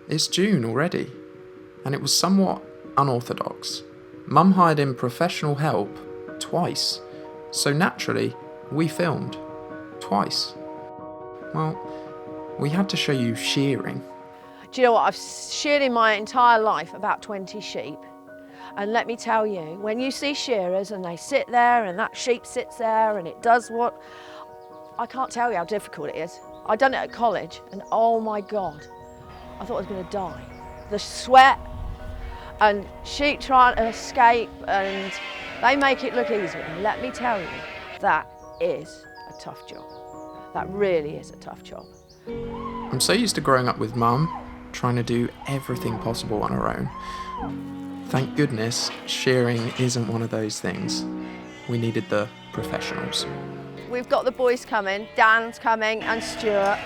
It's June already, and it was somewhat unorthodox. Mum hired in professional help twice, so naturally, we filmed twice. Well, we had to show you shearing. Do you know what? I've sheared in my entire life about 20 sheep. And let me tell you, when you see shearers and they sit there and that sheep sits there and it does what, I can't tell you how difficult it is. I done it at college and oh my God, I thought I was going to die. The sweat and sheep trying to escape, and they make it look easy. And let me tell you, that is a tough job. That really is a tough job. I'm so used to growing up with Mum, trying to do everything possible on her own. Thank goodness shearing isn't one of those things. We needed the professionals. We've got the boys coming, Dan's coming and Stuart.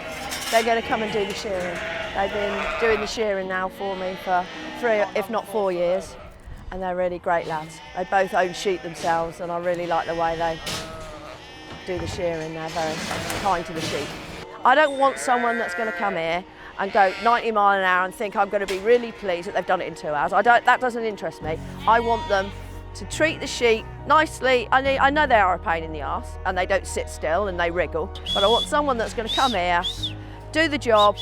They're going to come and do the shearing. They've been doing the shearing now for me for 3, if not 4 years, and they're really great lads. They both own sheep themselves and I really like the way they do the shearing. They're very kind to the sheep. I don't want someone that's going to come here and go 90 miles an hour and think I'm going to be really pleased that they've done it in 2 hours. That doesn't interest me. I want them to treat the sheep nicely. I know they are a pain in the arse and they don't sit still and they wriggle, but I want someone that's going to come here, do the job,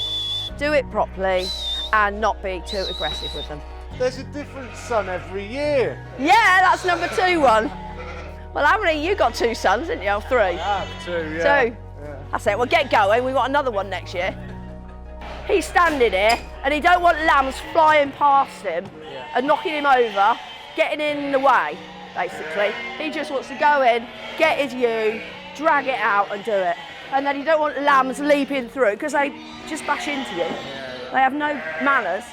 do it properly and not be too aggressive with them. There's a different son every year. Yeah, that's number 2 one. Well, how many? You got 2 sons, didn't you? Or 3? I have 2, yeah. 2. Yeah. That's it. Well, get going. We've got another one next year. He's standing here and he don't want lambs flying past him and knocking him over, getting in the way, basically. He just wants to go in, get his ewe, drag it out and do it. And then you don't want lambs leaping through because they just bash into you. They have no manners.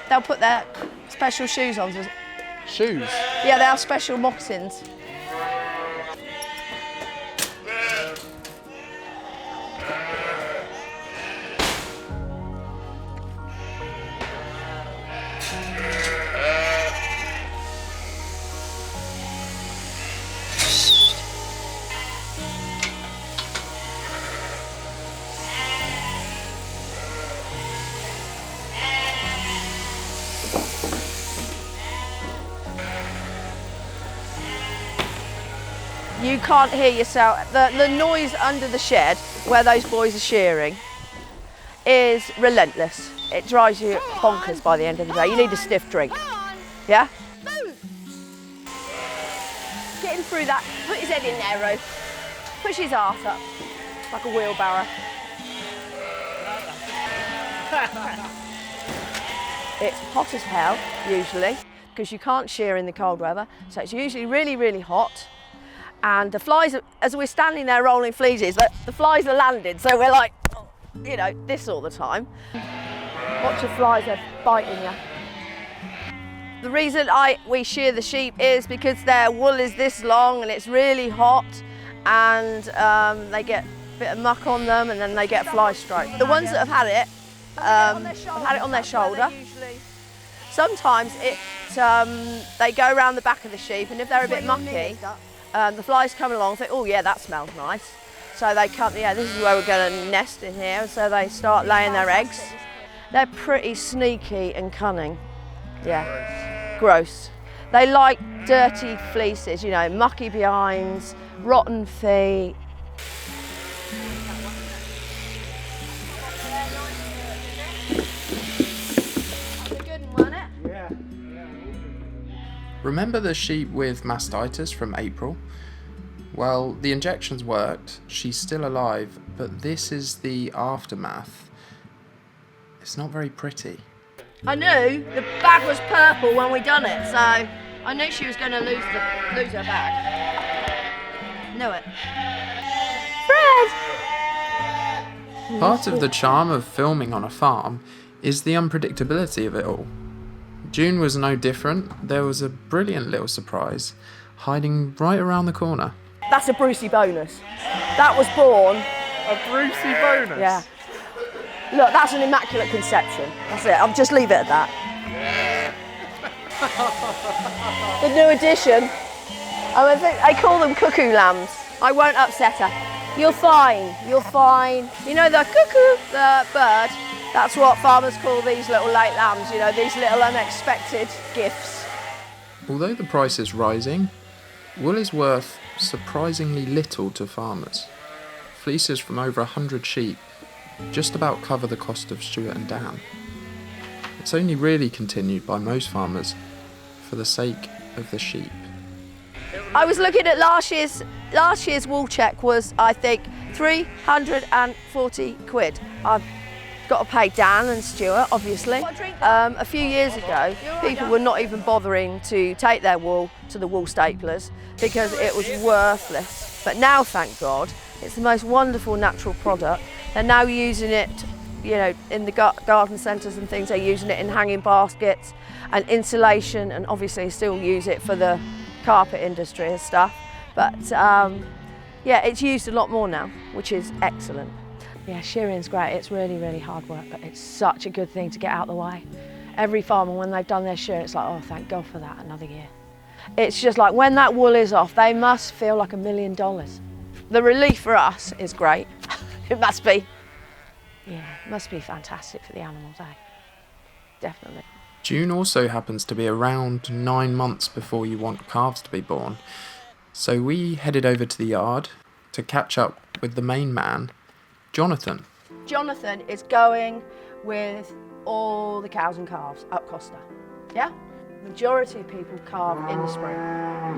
They'll put their special shoes on. Shoes? Yeah, they have special moccasins. You can't hear yourself. The noise under the shed where those boys are shearing is relentless. It drives you bonkers by the end of the day. You need a stiff drink. Yeah? Get him through that. Put his head in there, Rufus. Push his arse up like a wheelbarrow. It's hot as hell, usually, because you can't shear in the cold weather. So it's usually really, really hot. And the flies, as we're standing there rolling fleeces, the flies are landing, so we're like, you know, this all the time. Watch the flies, they're biting you. The reason we shear the sheep is because their wool is this long and it's really hot, and they get a bit of muck on them and then they get fly strike. The ones that have had it, have had it on their shoulder. Sometimes they go around the back of the sheep, and if they're a bit mucky, the flies come along and think, oh yeah, that smells nice. So they come, yeah, this is where we're going to nest in here. So they start laying their eggs. They're pretty sneaky and cunning. Yeah, gross. They like dirty fleeces, you know, mucky behinds, rotten feet. That's a good one, wasn't it? Yeah. Remember the sheep with mastitis from April? Well, the injections worked, she's still alive, but this is the aftermath. It's not very pretty. I knew the bag was purple when we done it, so I knew she was going to lose her bag. Knew it. Fred! Part of the charm of filming on a farm is the unpredictability of it all. June was no different. There was a brilliant little surprise hiding right around the corner. That's a Brucey bonus. That was born. A Brucey bonus? Yeah. Look, that's an immaculate conception. That's it. I'll just leave it at that. The new addition. I think they call them cuckoo lambs. I won't upset her. You're fine, you're fine. You know the cuckoo, the bird, that's what farmers call these little late lambs, you know, these little unexpected gifts. Although the price is rising, wool is worth surprisingly little to farmers. Fleeces from over 100 sheep just about cover the cost of Stuart and Dan. It's only really continued by most farmers for the sake of the sheep. I was looking at last year's wool check was, I think, 340 quid. I've got to pay Dan and Stuart, obviously. A few years ago, people were not even bothering to take their wool to the wool staplers because it was worthless. But now, thank God, it's the most wonderful natural product. They're now using it, you know, in the garden centres and things. They're using it in hanging baskets and insulation, and obviously still use it for the carpet industry and stuff. But yeah, it's used a lot more now, which is excellent. Yeah, shearing's great. It's really, really hard work, but it's such a good thing to get out of the way. Every farmer, when they've done their shearing, it's like, oh, thank God for that, another year. It's just like when that wool is off, they must feel like $1 million. The relief for us is great. It must be. Yeah, it must be fantastic for the animals, eh? Definitely. June also happens to be around 9 months before you want calves to be born. So we headed over to the yard to catch up with the main man, Jonathan. Jonathan is going with all the cows and calves up Costa. Yeah? Majority of people calve in the spring.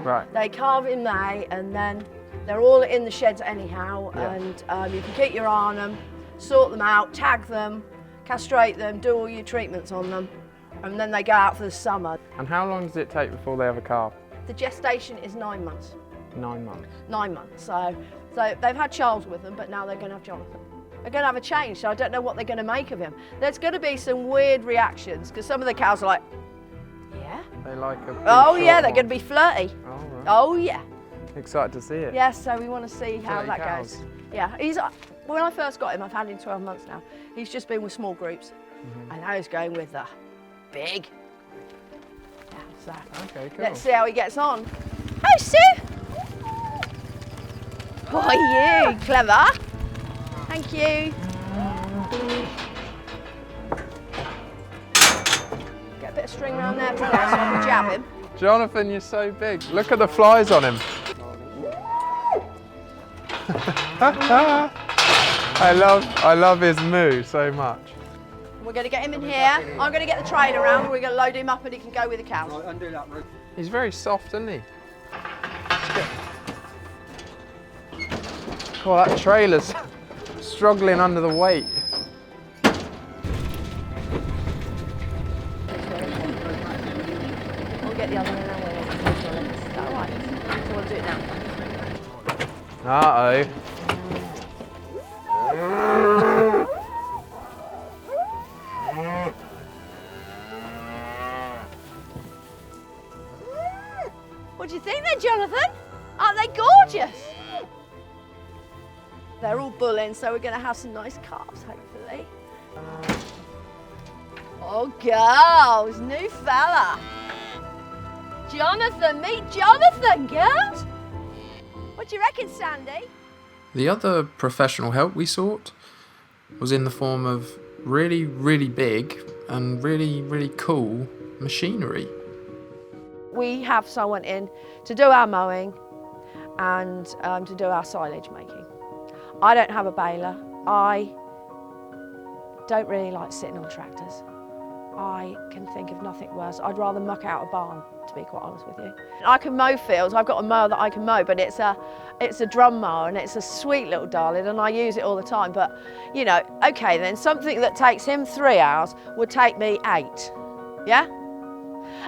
Right. They calve in May and then they're all in the sheds anyhow, Yeah. and you can keep your eye on them, sort them out, tag them, castrate them, do all your treatments on them, and then they go out for the summer. And how long does it take before they have a calf? The gestation is 9 months. 9 months. 9 months. So they've had Charles with them, but now they're going to have Jonathan. They're going to have a change, so I don't know what they're going to make of him. There's going to be some weird reactions, because some of the cows are like, yeah? They like a Oh yeah, they're going to be flirty. Oh, right. Oh yeah. Excited to see it. Yes, so we want to see how Flirty that cows. goes. Yeah, when I first got him, I've had him 12 months now. He's just been with small groups, and now he's going with the big. Yeah, so Okay, cool. let's see how he gets on. Oh, Sue! Boy, you clever. Thank you. Get a bit of string around there today so I can jab him. Jonathan, you're so big. Look at the flies on him. I love his moo so much. We're going to get him in here. I'm going to get the trailer around. We're going to load him up and he can go with the cows. Undo that, Ruth. He's very soft, isn't he? Oh, that trailer's struggling under the weight. We'll get the other one and we'll Is that all right? So we'll do it now. Uh-oh. What do you think then, Jonathan? Aren't they gorgeous? They're all bulling, so we're going to have some nice calves, hopefully. Oh, girls, new fella. Jonathan, meet Jonathan, girls. What do you reckon, Sandy? The other professional help we sought was in the form of really, really big and really, really cool machinery. We have someone in to do our mowing and to do our silage making. I don't have a baler. I don't really like sitting on tractors. I can think of nothing worse. I'd rather muck out a barn, to be quite honest with you. I can mow fields. I've got a mower that I can mow, but it's a drum mower and it's a sweet little darling and I use it all the time. But, you know, okay then, something that takes him 3 hours would take me 8, yeah?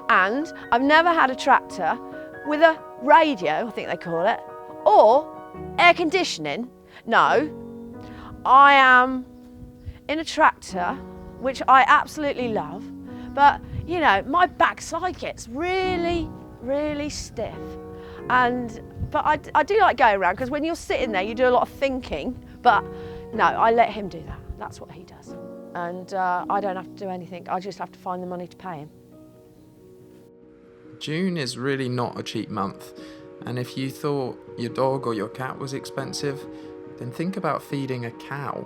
And I've never had a tractor with a radio, I think they call it, or air conditioning. No, I am in a tractor, which I absolutely love, but you know, my backside gets really, really stiff. But I do like going around, because when you're sitting there, you do a lot of thinking, but no, I let him do that. That's what he does. And I don't have to do anything. I just have to find the money to pay him. June is really not a cheap month, and if you thought your dog or your cat was expensive, then think about feeding a cow.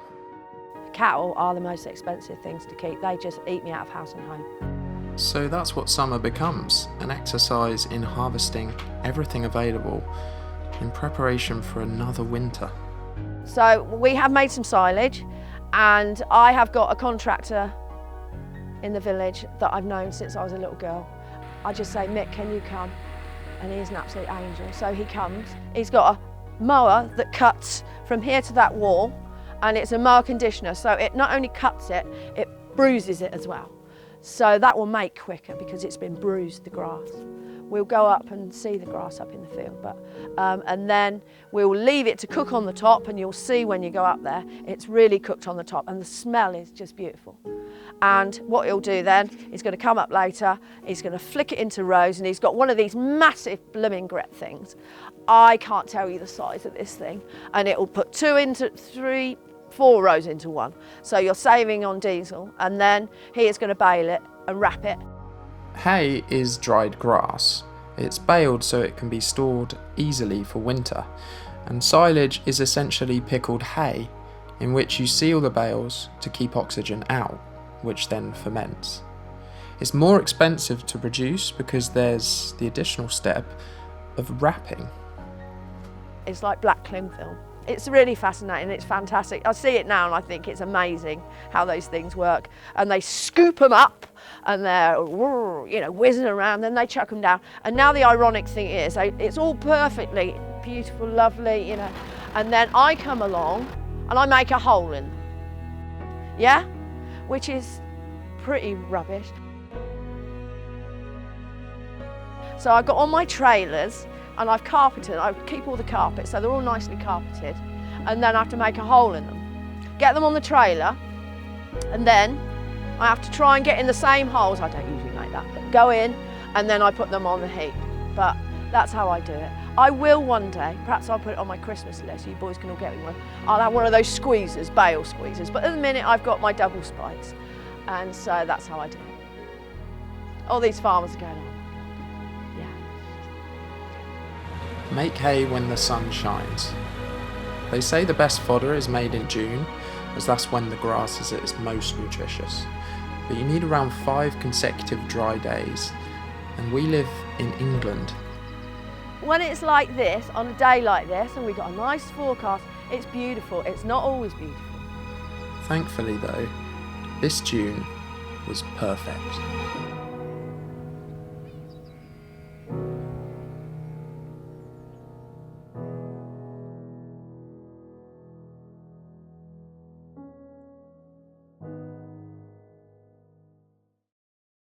Cattle are the most expensive things to keep. They just eat me out of house and home. So that's what summer becomes, an exercise in harvesting everything available in preparation for another winter. So we have made some silage, and I have got a contractor in the village that I've known since I was a little girl. I just say, Mick, can you come? And he is an absolute angel. So he comes. He's got a mower that cuts from here to that wall, and it's a mower conditioner, so it not only cuts it, it bruises it as well. So that will make quicker because it's been bruised, the grass. We'll go up and see the grass up in the field, and then we'll leave it to cook on the top, and you'll see when you go up there, it's really cooked on the top, and the smell is just beautiful. And what he'll do then, he's going to come up later, he's going to flick it into rows, and he's got one of these massive blooming gret things. I can't tell you the size of this thing, and it will put 2 into 3, 4 rows into one. So you're saving on diesel, and then he is going to bale it and wrap it. Hay is dried grass. It's baled so it can be stored easily for winter, and silage is essentially pickled hay in which you seal the bales to keep oxygen out, which then ferments. It's more expensive to produce because there's the additional step of wrapping. It's like black cling film. It's really fascinating, it's fantastic. I see it now and I think it's amazing how those things work. And they scoop them up and they're, whizzing around, then they chuck them down. And now the ironic thing is, it's all perfectly beautiful, lovely, and then I come along and I make a hole in them. Yeah? Which is pretty rubbish. So I've got all my trailers and I've carpeted, I keep all the carpets so they're all nicely carpeted, and then I have to make a hole in them. Get them on the trailer, and then I have to try and get in the same holes. I don't usually make that, but go in and then I put them on the heap. But that's how I do it. I will one day, perhaps I'll put it on my Christmas list, you boys can all get me one. I'll have one of those squeezers, bale squeezers, but at the minute I've got my double spikes, and so that's how I do it. All these farmers are going, oh. Make hay when the sun shines. They say the best fodder is made in June, as that's when the grass is at its most nutritious. But you need around 5 consecutive dry days, and we live in England. When it's like this, on a day like this, and we've got a nice forecast, it's beautiful. It's not always beautiful. Thankfully though, this June was perfect.